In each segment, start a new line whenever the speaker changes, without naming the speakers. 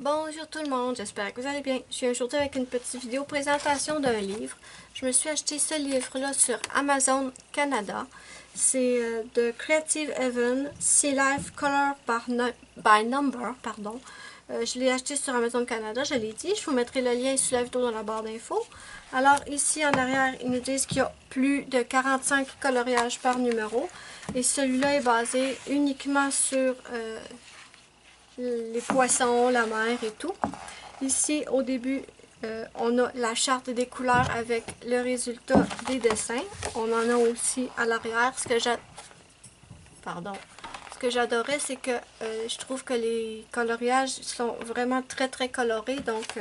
Bonjour tout le monde, j'espère que vous allez bien. Je suis aujourd'hui avec une petite vidéo présentation d'un livre. Je me suis acheté ce livre-là sur Amazon Canada. C'est de Creative Heaven, Sea Life Color by Number. Je l'ai acheté sur Amazon Canada, je l'ai dit. Je vous mettrai le lien sous la vidéo dans la barre d'infos. Alors ici en arrière, ils nous disent qu'il y a plus de 45 coloriages par numéro. Et celui-là est basé uniquement sur les poissons, la mer et tout. Ici, au début, on a la charte des couleurs avec le résultat des dessins. On en a aussi à l'arrière. Ce que j'adorais, c'est que je trouve que les coloriages sont vraiment très très colorés. Donc,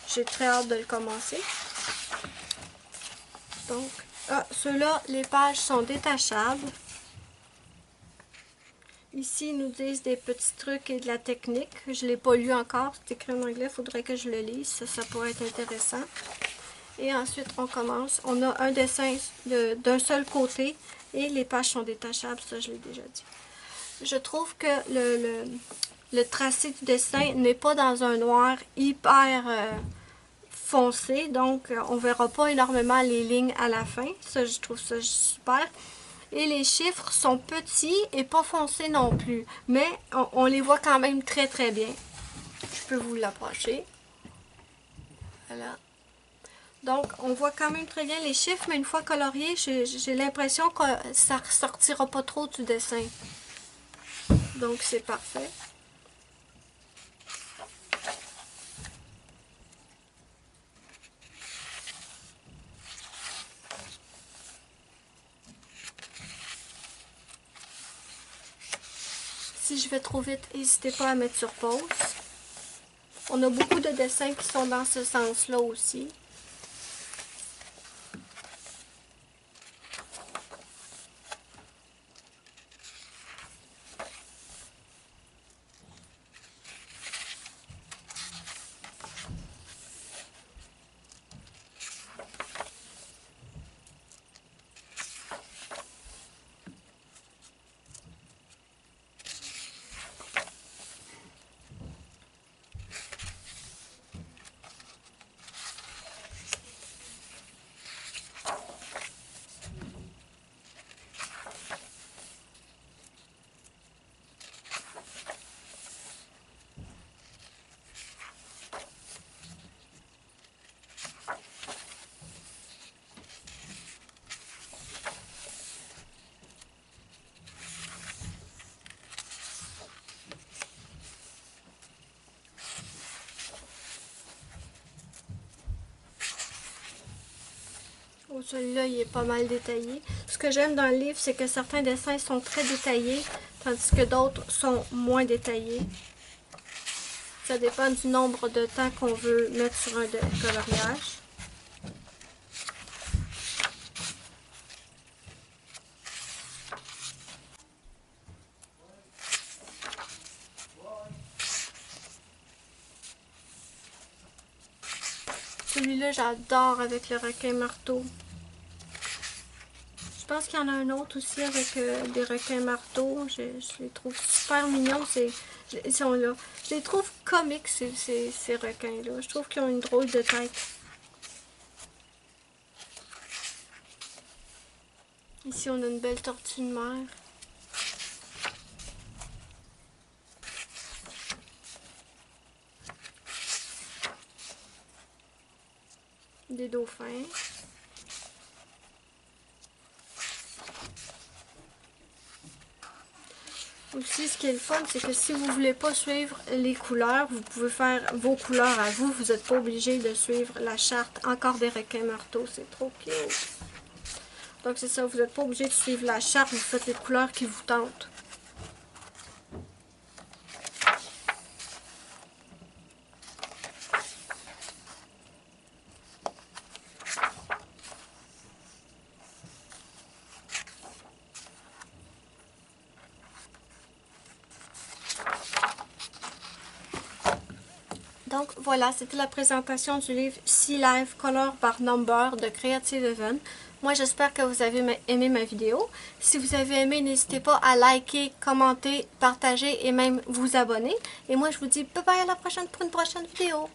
j'ai très hâte de le commencer. Donc, ceux-là, les pages sont détachables. Ici, ils nous disent des petits trucs et de la technique. Je ne l'ai pas lu encore, c'est écrit en anglais, il faudrait que je le lise, ça pourrait être intéressant. Et ensuite, on commence. On a un dessin d'un seul côté et les pages sont détachables, ça je l'ai déjà dit. Je trouve que le tracé du dessin n'est pas dans un noir hyper foncé, donc on ne verra pas énormément les lignes à la fin. Ça, je trouve ça super. Et les chiffres sont petits et pas foncés non plus. Mais on les voit quand même très très bien. Je peux vous l'approcher. Voilà. Donc, on voit quand même très bien les chiffres, mais une fois colorié, j'ai l'impression que ça ne ressortira pas trop du dessin. Donc, c'est parfait. Si je vais trop vite, n'hésitez pas à mettre sur pause. On a beaucoup de dessins qui sont dans ce sens-là aussi. Oh, celui-là, il est pas mal détaillé. Ce que j'aime dans le livre, c'est que certains dessins sont très détaillés, tandis que d'autres sont moins détaillés. Ça dépend du nombre de temps qu'on veut mettre sur un coloriage. Celui-là, j'adore avec le requin marteau. Je pense qu'il y en a un autre aussi avec des requins marteaux. Je les trouve super mignons. Ils sont là. Je les trouve comiques, ces requins-là. Je trouve qu'ils ont une drôle de tête. Ici, on a une belle tortue de mer. Des dauphins. Aussi, ce qui est le fun, c'est que si vous ne voulez pas suivre les couleurs, vous pouvez faire vos couleurs à vous. Vous n'êtes pas obligé de suivre la charte encore des requins marteaux. C'est trop cute. Donc c'est ça, vous n'êtes pas obligé de suivre la charte, vous faites les couleurs qui vous tentent. Donc voilà, c'était la présentation du livre Sea Life Color by Number de Creative Heaven. Moi, j'espère que vous avez aimé ma vidéo. Si vous avez aimé, n'hésitez pas à liker, commenter, partager et même vous abonner. Et moi, je vous dis bye bye à la prochaine pour une prochaine vidéo.